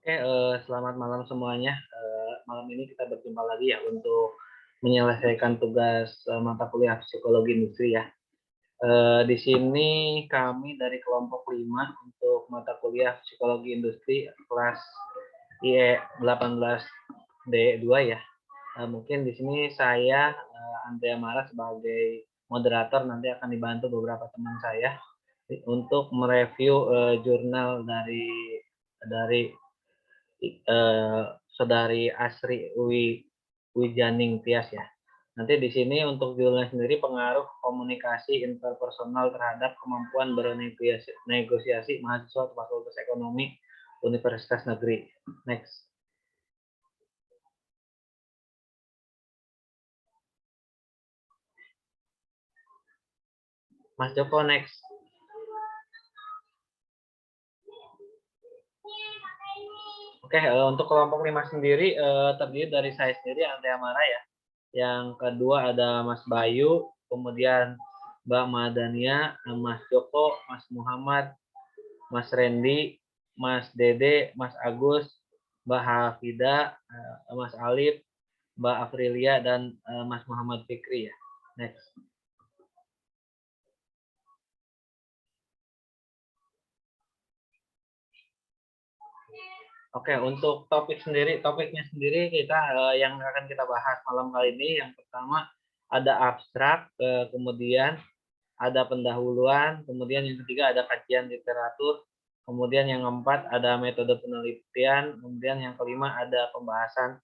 Selamat malam semuanya. Malam ini kita berjumpa lagi ya untuk menyelesaikan tugas mata kuliah psikologi industri ya. Di sini kami dari kelompok 5 untuk mata kuliah psikologi industri kelas IE 18D2 ya. Mungkin di sini saya Andrea Mara sebagai moderator, nanti akan dibantu beberapa teman saya untuk mereview jurnal dari Saudari Asri Wijaning Tias ya. Nanti di sini untuk judulnya sendiri pengaruh komunikasi interpersonal terhadap kemampuan bernegosiasi mahasiswa Fakultas Ekonomi Universitas Negeri. Next. Mas Joko, next. Oke, untuk kelompok 5 sendiri terdiri dari saya sendiri, Andrea Mara ya. Yang kedua ada Mas Bayu, kemudian Mbak Madania, Mas Joko, Mas Muhammad, Mas Randy, Mas Dede, Mas Agus, Mbak Hafida, Mas Alif, Mbak Afrilia, dan Mas Muhammad Fikri ya. Next. Oke, untuk topiknya sendiri kita yang akan kita bahas malam kali ini, yang pertama ada abstrak, kemudian ada pendahuluan, kemudian yang ketiga ada kajian literatur, kemudian yang keempat ada metode penelitian, kemudian yang kelima ada pembahasan,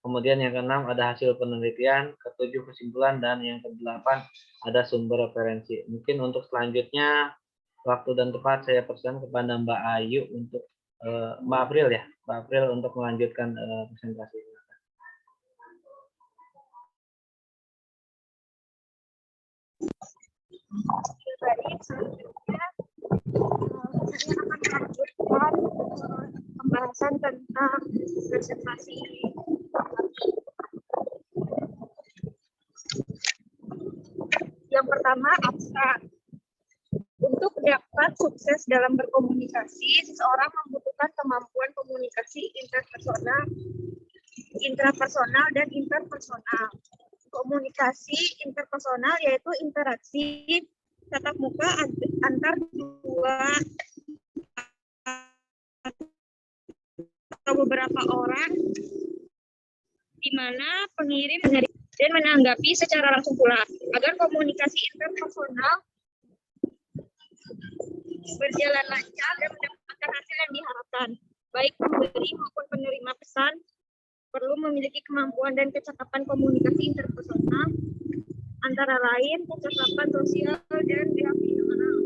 kemudian yang keenam ada hasil penelitian, ketujuh kesimpulan, dan yang kedelapan ada sumber referensi. Mungkin untuk selanjutnya waktu dan tempat saya persilakan kepada Mbak Ayu untuk Mbak April ya, Mbak April untuk melanjutkan presentasi. Baik, selanjutnya saya akan melanjutkan pembahasan tentang presentasi ini. Yang pertama, abstrak. Untuk dapat sukses dalam berkomunikasi, seseorang membutuhkan kemampuan komunikasi intrapersonal dan interpersonal. Komunikasi interpersonal yaitu interaksi tatap muka antar dua atau beberapa orang, di mana pengirim dan menanggapi secara langsung pula. Agar komunikasi interpersonal berjalan lancar dan mendapatkan hasil yang diharapkan, baik pemberi maupun penerima pesan perlu memiliki kemampuan dan kecakapan komunikasi interpersonal, antara lain kecakapan sosial dan behavioral.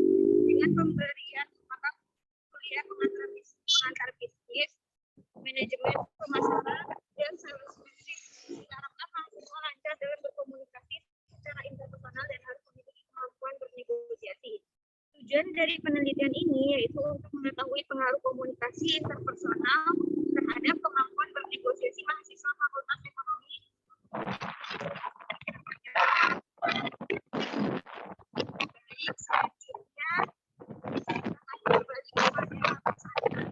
Dengan pemberian mata kuliah pengantar bisnis, manajemen pemasaran, dan sales diharapkan mahasiswa lancar dalam berkomunikasi secara interpersonal dan harus memiliki kemampuan bernegosiasi. Tujuan dari penelitian ini yaitu untuk mengetahui pengaruh komunikasi interpersonal terhadap kemampuan bernegosiasi mahasiswa Fakultas Ekonomi. Baik, selanjutnya saya akan kembali kepada saya.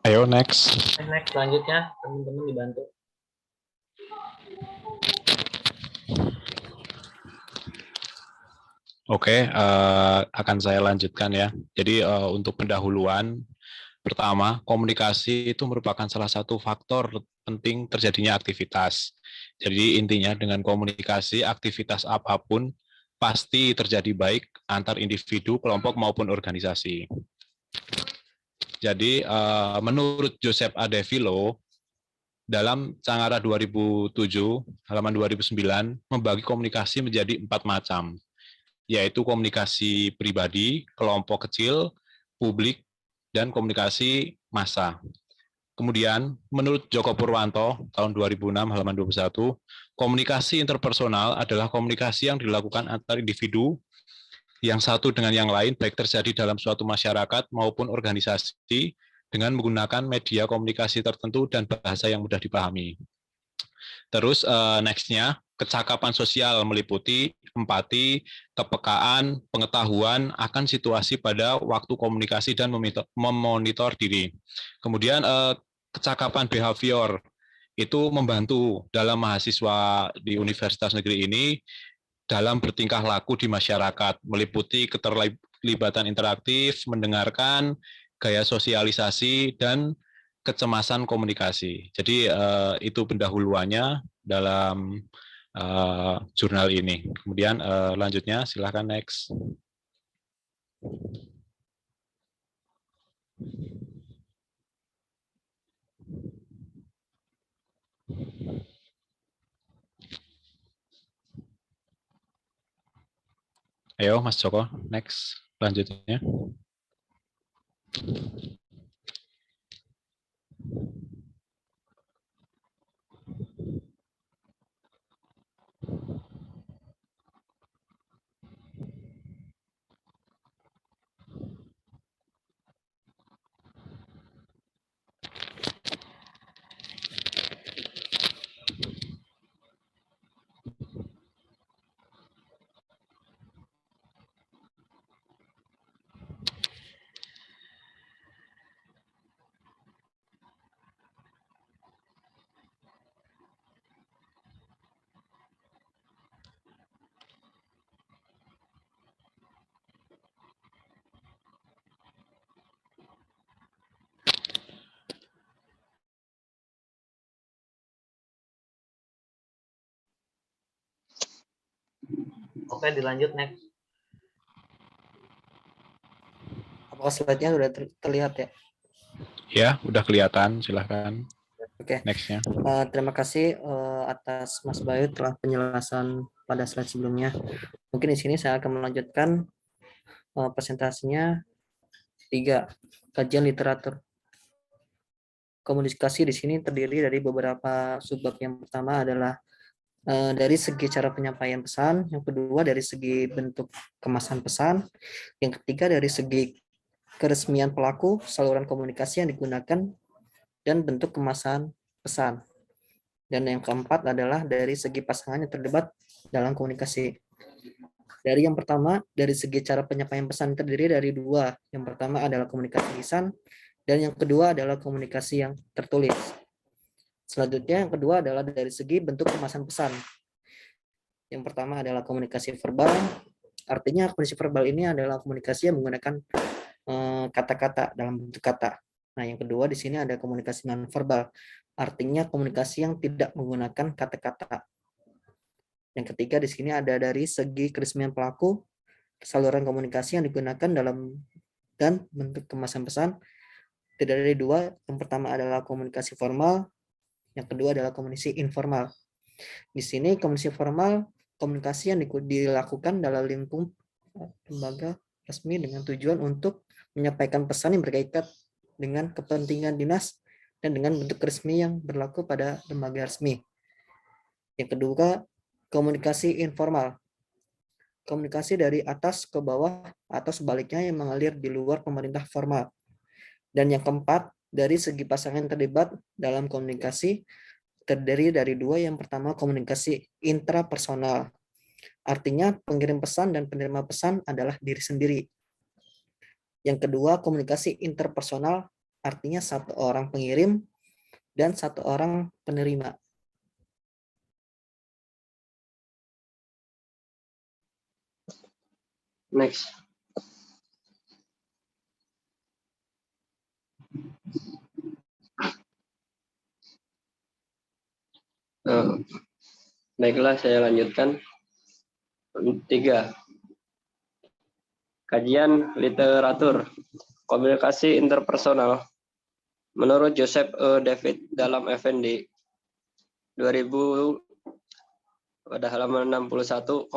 Ayo next. Next selanjutnya teman-teman dibantu. Oke, akan saya lanjutkan ya. Jadi untuk pendahuluan, pertama, komunikasi itu merupakan salah satu faktor penting terjadinya aktivitas. Jadi intinya dengan komunikasi, aktivitas apapun pasti terjadi baik antar individu, kelompok maupun organisasi. Jadi menurut Joseph A. De Vilo, dalam Cangara 2007, halaman 2009, membagi komunikasi menjadi 4 macam, yaitu komunikasi pribadi, kelompok kecil, publik, dan komunikasi massa. Kemudian, menurut Joko Purwanto, tahun 2006, halaman 21, komunikasi interpersonal adalah komunikasi yang dilakukan antar individu yang satu dengan yang lain, baik terjadi dalam suatu masyarakat maupun organisasi, dengan menggunakan media komunikasi tertentu dan bahasa yang mudah dipahami. Terus next-nya, kecakapan sosial meliputi empati, kepekaan, pengetahuan akan situasi pada waktu komunikasi dan memonitor diri. Kemudian kecakapan behavior itu membantu dalam mahasiswa di universitas negeri ini dalam bertingkah laku di masyarakat, meliputi keterlibatan interaktif, mendengarkan, gaya sosialisasi, dan kecemasan komunikasi. Jadi itu pendahuluannya dalam jurnal ini. Kemudian lanjutnya, silakan next. Ayo Mas Joko, next. Lanjutnya. Oke, dilanjut next. Apakah slide-nya sudah terlihat ya? Ya, udah kelihatan. Silahkan. Oke. Next-nya. Terima kasih atas Mas Bayu telah penjelasan pada slide sebelumnya. Mungkin di sini saya akan melanjutkan presentasinya 3, kajian literatur. Komunikasi di sini terdiri dari beberapa subbab. Yang pertama adalah dari segi cara penyampaian pesan, yang kedua dari segi bentuk kemasan pesan, yang ketiga dari segi keresmian pelaku, saluran komunikasi yang digunakan, dan bentuk kemasan pesan. Dan yang keempat adalah dari segi pasangan yang terlibat dalam komunikasi. Dari yang pertama, dari segi cara penyampaian pesan terdiri dari 2. Yang pertama adalah komunikasi lisan, dan yang kedua adalah komunikasi yang tertulis. Selanjutnya yang kedua adalah dari segi bentuk kemasan pesan. Yang pertama adalah komunikasi verbal. Artinya komunikasi verbal ini adalah komunikasi yang menggunakan kata-kata dalam bentuk kata. Nah, yang kedua di sini ada komunikasi non verbal. Artinya komunikasi yang tidak menggunakan kata-kata. Yang ketiga di sini ada dari segi keresmian pelaku, saluran komunikasi yang digunakan dalam dan bentuk kemasan pesan. Tidak dari 2. Yang pertama adalah komunikasi formal, yang kedua adalah komunikasi informal. Di sini komunikasi formal, komunikasi yang dilakukan dalam lingkup lembaga resmi dengan tujuan untuk menyampaikan pesan yang berkaitan dengan kepentingan dinas dan dengan bentuk resmi yang berlaku pada lembaga resmi. Yang kedua, komunikasi informal. Komunikasi dari atas ke bawah atau sebaliknya yang mengalir di luar pemerintah formal. Dan yang keempat, dari segi pasangan terlibat dalam komunikasi terdiri dari 2. Yang pertama, komunikasi intrapersonal. Artinya pengirim pesan dan penerima pesan adalah diri sendiri. Yang kedua, komunikasi interpersonal, artinya 1 orang pengirim dan 1 orang penerima. Next. Baiklah, saya lanjutkan. 3. Kajian literatur komunikasi interpersonal. Menurut Joseph E. David dalam FND 2000 pada halaman 61,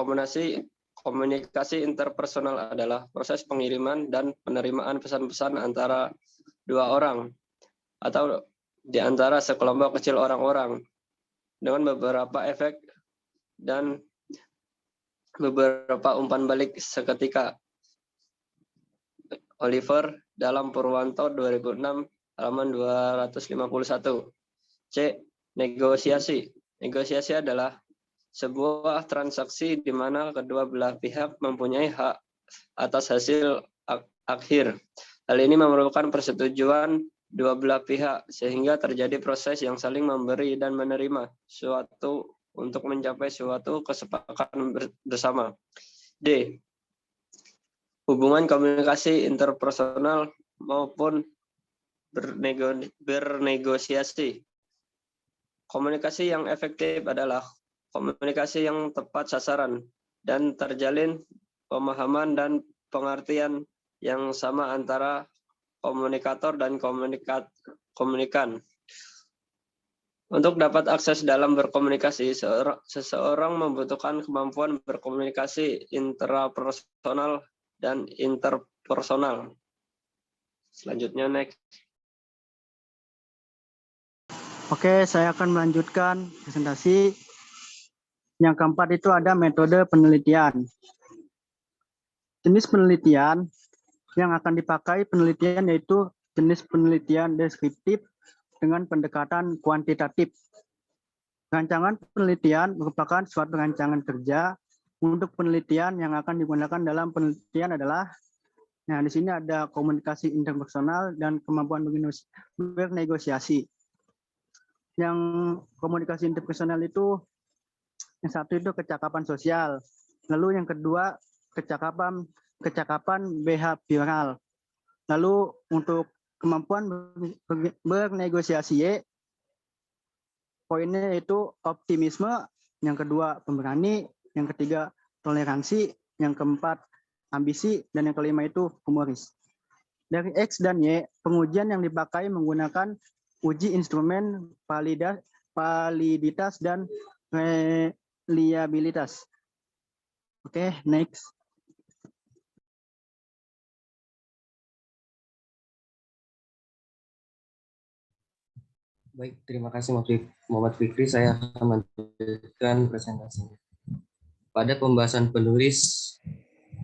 komunikasi interpersonal adalah proses pengiriman dan penerimaan pesan-pesan antara 2 orang atau di antara sekelompok kecil orang-orang dengan beberapa efek dan beberapa umpan balik seketika. Oliver dalam Purwanto 2006 halaman 251. C. Negosiasi. Negosiasi adalah sebuah transaksi di mana kedua belah pihak mempunyai hak atas hasil akhir. Hal ini memerlukan persetujuan dua belah pihak sehingga terjadi proses yang saling memberi dan menerima suatu untuk mencapai suatu kesepakatan bersama. D. Hubungan komunikasi interpersonal maupun bernegosiasi. Komunikasi yang efektif adalah komunikasi yang tepat sasaran dan terjalin pemahaman dan pengertian yang sama antara komunikator dan komunikan. Untuk dapat akses dalam berkomunikasi, seseorang membutuhkan kemampuan berkomunikasi intrapersonal dan interpersonal. Selanjutnya, next. Oke, saya akan melanjutkan presentasi. Yang keempat itu ada metode penelitian. Jenis penelitian yang akan dipakai penelitian yaitu jenis penelitian deskriptif dengan pendekatan kuantitatif. Rancangan penelitian merupakan suatu rancangan kerja untuk penelitian yang akan digunakan dalam penelitian adalah, nah di sini ada komunikasi interpersonal dan kemampuan bernegosiasi. Yang komunikasi interpersonal itu, yang satu itu kecakapan sosial, lalu yang kedua kecakapan behavioral. Lalu untuk kemampuan bernegosiasi, poinnya itu optimisme, yang kedua pemberani, yang ketiga toleransi, yang keempat ambisi, dan yang kelima itu humoris. Dari X dan Y, pengujian yang dipakai menggunakan uji instrumen validitas dan reliabilitas. Oke, next. Baik, terima kasih Muhammad Fikri. Saya akan melanjutkan presentasinya. Pada pembahasan penulis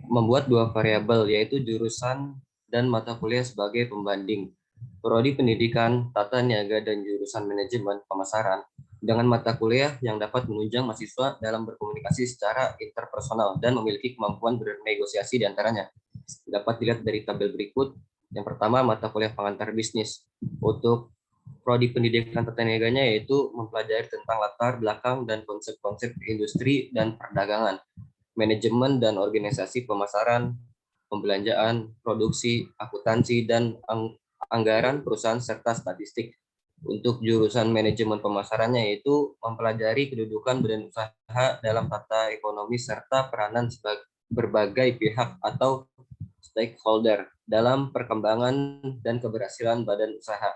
membuat dua variabel, yaitu jurusan dan mata kuliah sebagai pembanding. Prodi Pendidikan, Tata Niaga, dan jurusan Manajemen Pemasaran dengan mata kuliah yang dapat menunjang mahasiswa dalam berkomunikasi secara interpersonal dan memiliki kemampuan bernegosiasi di antaranya. Dapat dilihat dari tabel berikut. Yang pertama, mata kuliah pengantar bisnis. Untuk Prodi Pendidikan Tata Niaganya yaitu mempelajari tentang latar belakang dan konsep-konsep industri dan perdagangan, manajemen dan organisasi pemasaran, pembelanjaan, produksi, akuntansi, dan anggaran perusahaan serta statistik. Untuk jurusan manajemen pemasarannya yaitu mempelajari kedudukan badan usaha dalam tata ekonomi serta peranan berbagai pihak atau stakeholder dalam perkembangan dan keberhasilan badan usaha.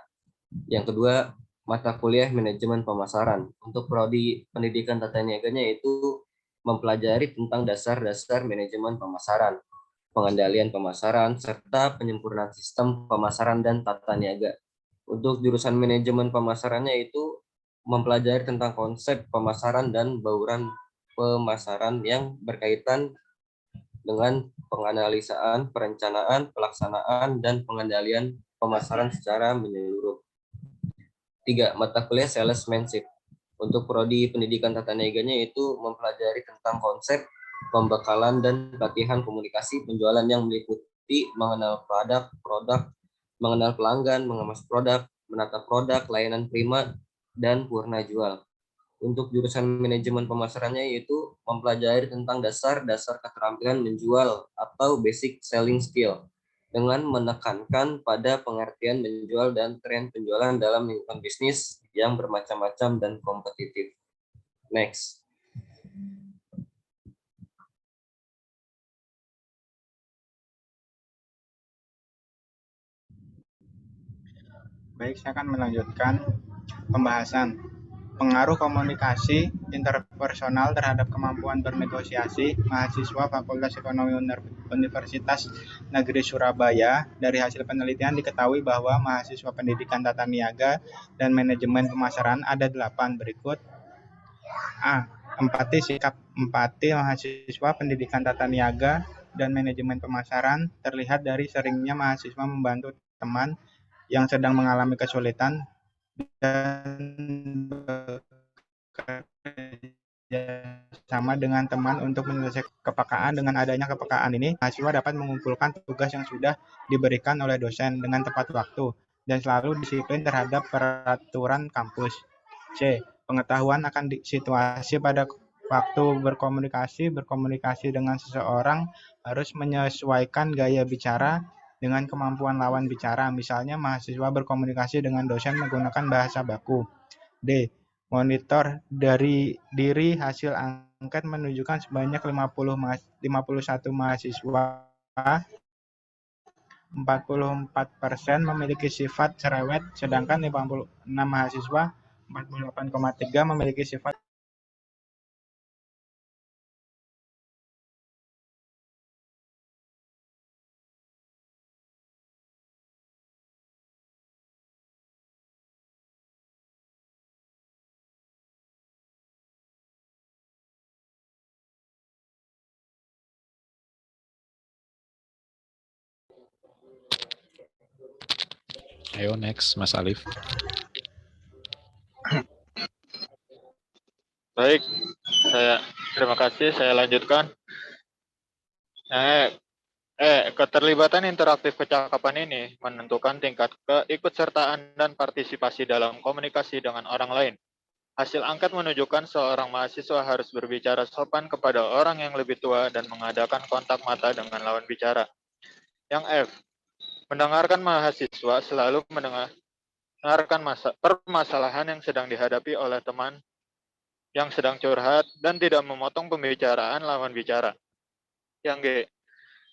Yang kedua, mata kuliah manajemen pemasaran. Untuk prodi pendidikan tata niaganya yaitu mempelajari tentang dasar-dasar manajemen pemasaran, pengendalian pemasaran, serta penyempurnaan sistem pemasaran dan tata niaga. Untuk jurusan manajemen pemasarannya itu mempelajari tentang konsep pemasaran dan bauran pemasaran yang berkaitan dengan penganalisaan, perencanaan, pelaksanaan, dan pengendalian pemasaran secara menyeluruh. 3. Mata kuliah salesmanship. Untuk prodi pendidikan tata niaganya itu mempelajari tentang konsep, pembekalan, dan pelatihan komunikasi penjualan yang meliputi mengenal produk, mengenal pelanggan, mengemas produk, menata produk, layanan prima, dan purna jual. Untuk jurusan manajemen pemasarannya yaitu mempelajari tentang dasar-dasar keterampilan menjual atau basic selling skill dengan menekankan pada pengertian menjual dan tren penjualan dalam lingkungan bisnis yang bermacam-macam dan kompetitif. Next. Baik, saya akan melanjutkan pembahasan pengaruh komunikasi interpersonal terhadap kemampuan bernegosiasi mahasiswa Fakultas Ekonomi Universitas Negeri Surabaya. Dari hasil penelitian diketahui bahwa mahasiswa pendidikan tata niaga dan manajemen pemasaran ada 8 berikut. A. Empati sikap empati mahasiswa pendidikan tata niaga dan manajemen pemasaran terlihat dari seringnya mahasiswa membantu teman yang sedang mengalami kesulitan dan sama dengan teman untuk menyelesaikan kepekaan. Dengan adanya kepekaan ini, mahasiswa dapat mengumpulkan tugas yang sudah diberikan oleh dosen dengan tepat waktu dan selalu disiplin terhadap peraturan kampus. C. Pengetahuan akan situasi pada waktu berkomunikasi dengan seseorang harus menyesuaikan gaya bicara dengan kemampuan lawan bicara. Misalnya, mahasiswa berkomunikasi dengan dosen menggunakan bahasa baku. D. Monitor dari diri hasil angket menunjukkan sebanyak 51 mahasiswa 44% memiliki sifat cerewet, sedangkan 56 mahasiswa 48,3 memiliki sifat. Ayo next, Mas Alif. Baik, terima kasih. Saya lanjutkan. Keterlibatan interaktif kecakapan ini menentukan tingkat keikutsertaan dan partisipasi dalam komunikasi dengan orang lain. Hasil angket menunjukkan seorang mahasiswa harus berbicara sopan kepada orang yang lebih tua dan mengadakan kontak mata dengan lawan bicara. Yang F, mendengarkan mahasiswa selalu mendengarkan permasalahan yang sedang dihadapi oleh teman yang sedang curhat dan tidak memotong pembicaraan lawan bicara. Yang G,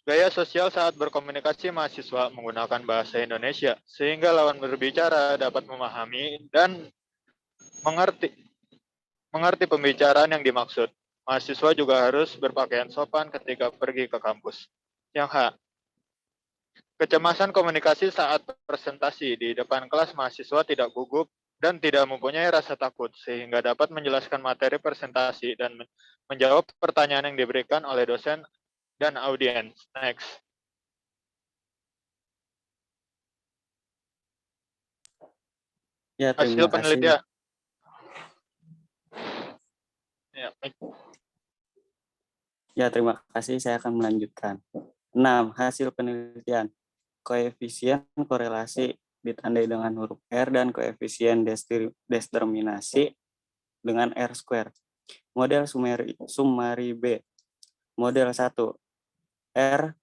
gaya sosial saat berkomunikasi mahasiswa menggunakan bahasa Indonesia sehingga lawan berbicara dapat memahami dan mengerti pembicaraan yang dimaksud. Mahasiswa juga harus berpakaian sopan ketika pergi ke kampus. Yang H, kecemasan komunikasi saat presentasi di depan kelas mahasiswa tidak gugup dan tidak mempunyai rasa takut sehingga dapat menjelaskan materi presentasi dan menjawab pertanyaan yang diberikan oleh dosen dan audiens. Next. Ya, Hasil terima kasih. penelitian. Ya, terima kasih. Saya akan melanjutkan. 6. Hasil penelitian. Koefisien korelasi ditandai dengan huruf R dan koefisien determinasi dengan R square. Model summary B. Model 1. R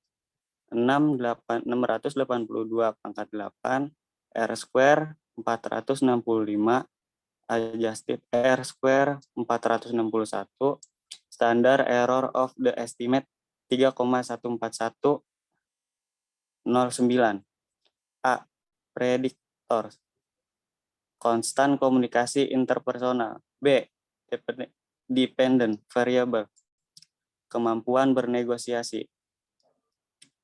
682 pangkat 8, R square 465, adjusted R square 461, standard error of the estimate 3,14109. A. Predictor. Konstan komunikasi interpersonal. B. Dependent variable. Kemampuan bernegosiasi.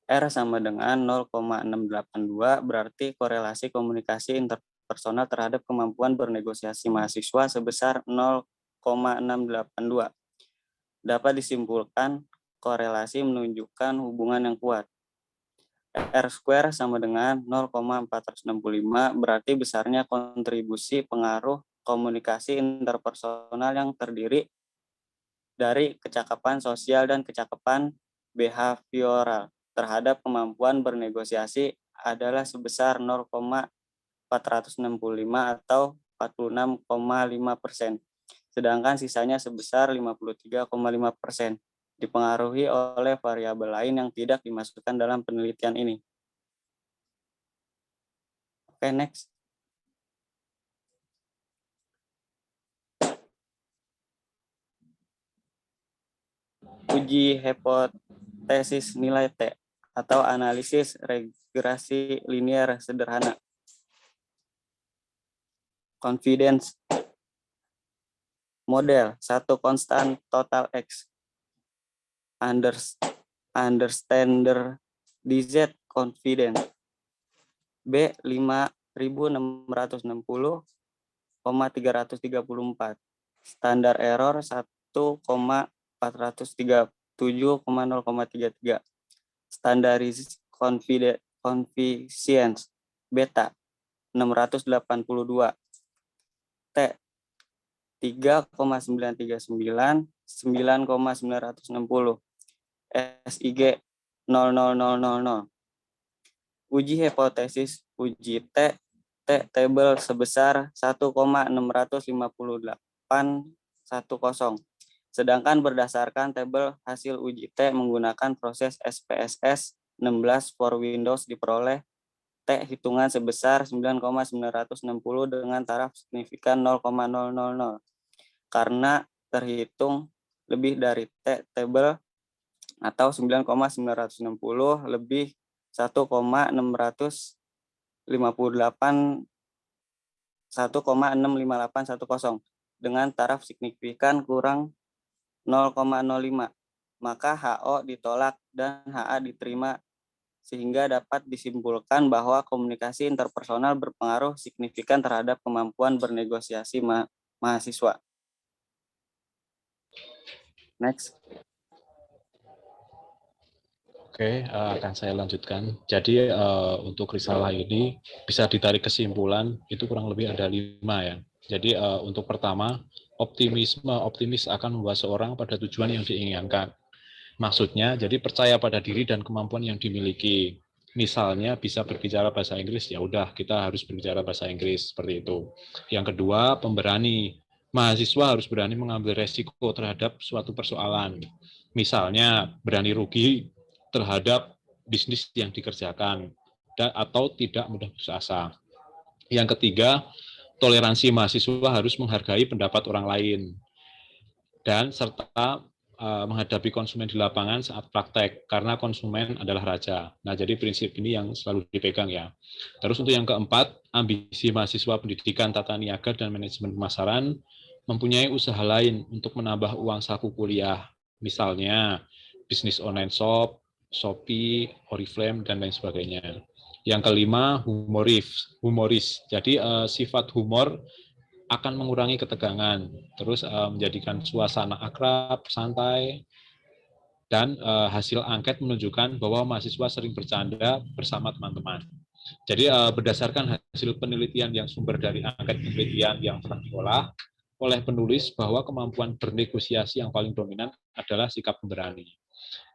R sama dengan 0,682 berarti korelasi komunikasi interpersonal terhadap kemampuan bernegosiasi mahasiswa sebesar 0,682. Dapat disimpulkan korelasi menunjukkan hubungan yang kuat. R square sama dengan 0,465 berarti besarnya kontribusi pengaruh komunikasi interpersonal yang terdiri dari kecakapan sosial dan kecakapan behavioral terhadap kemampuan bernegosiasi adalah sebesar 0,465 atau 46,5%. Sedangkan sisanya sebesar 53,5%. Dipengaruhi oleh variabel lain yang tidak dimasukkan dalam penelitian ini. Oke, next. Uji hipotesis nilai T atau analisis regresi linear sederhana. Confidence model 1 konstan total X Understandardized confidence. B. 5.660,334. Standar error 1,437,033. Standardized coefficient beta 682. T. 3,939, 9,960. SIG 00000. Uji hipotesis uji T table sebesar 1,65810. Sedangkan berdasarkan tabel hasil uji T menggunakan proses SPSS 16 for Windows diperoleh T hitungan sebesar 9,960 dengan taraf signifikan 0,000. Karena terhitung lebih dari T table atau 9,960 lebih 1,65810 dengan taraf signifikan kurang 0,05, maka HO ditolak dan HA diterima, sehingga dapat disimpulkan bahwa komunikasi interpersonal berpengaruh signifikan terhadap kemampuan bernegosiasi mahasiswa. Next. Oke, akan saya lanjutkan. Jadi untuk risalah ini bisa ditarik kesimpulan itu kurang lebih ada 5 ya. Jadi untuk pertama, optimis akan membawa seorang pada tujuan yang diinginkan. Maksudnya, jadi percaya pada diri dan kemampuan yang dimiliki. Misalnya bisa berbicara bahasa Inggris, ya udah kita harus berbicara bahasa Inggris seperti itu. Yang kedua, pemberani. Mahasiswa harus berani mengambil resiko terhadap suatu persoalan. Misalnya berani rugi terhadap bisnis yang dikerjakan atau tidak mudah putus asa. Yang ketiga, toleransi mahasiswa harus menghargai pendapat orang lain dan serta menghadapi konsumen di lapangan saat praktek karena konsumen adalah raja. Nah, jadi prinsip ini yang selalu dipegang ya. Terus untuk yang keempat, ambisi mahasiswa pendidikan tata niaga dan manajemen pemasaran mempunyai usaha lain untuk menambah uang saku kuliah. Misalnya bisnis online shop, Shopee, Oriflame, dan lain sebagainya. Yang kelima, humoris. Jadi sifat humor akan mengurangi ketegangan, terus menjadikan suasana akrab, santai, dan hasil angket menunjukkan bahwa mahasiswa sering bercanda bersama teman-teman. Jadi berdasarkan hasil penelitian yang sumber dari angket penelitian yang telah diolah oleh penulis bahwa kemampuan bernegosiasi yang paling dominan adalah sikap pemberani.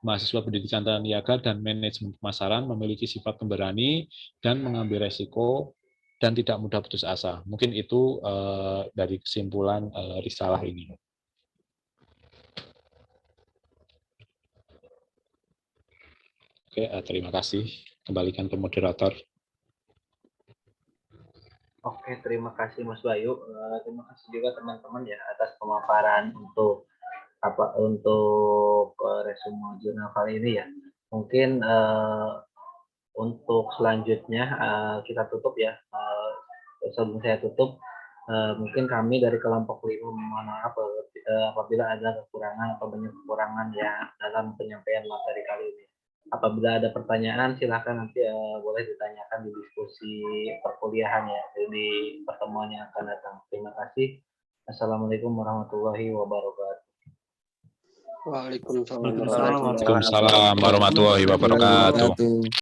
Mahasiswa pendidikan tata niaga dan manajemen pemasaran memiliki sifat pemberani dan mengambil resiko dan tidak mudah putus asa. Mungkin itu dari kesimpulan risalah ini. Oke, terima kasih. Kembalikan ke moderator. Oke, terima kasih Mas Bayu. Terima kasih juga teman-teman ya atas pemaparan untuk resume jurnal kali ini ya. Mungkin untuk selanjutnya kita tutup ya. Sebelum saya tutup, mungkin kami dari kelompok 5 mohon maaf apabila ada kekurangan atau banyak kekurangan ya dalam penyampaian materi kali ini. Apabila ada pertanyaan silakan nanti boleh ditanyakan di diskusi perkuliahan ya di pertemuan yang akan datang. Terima kasih. Assalamualaikum warahmatullahi wabarakatuh. Waalaikumsalam Waalaikumsalam warahmatullahi wabarakatuh.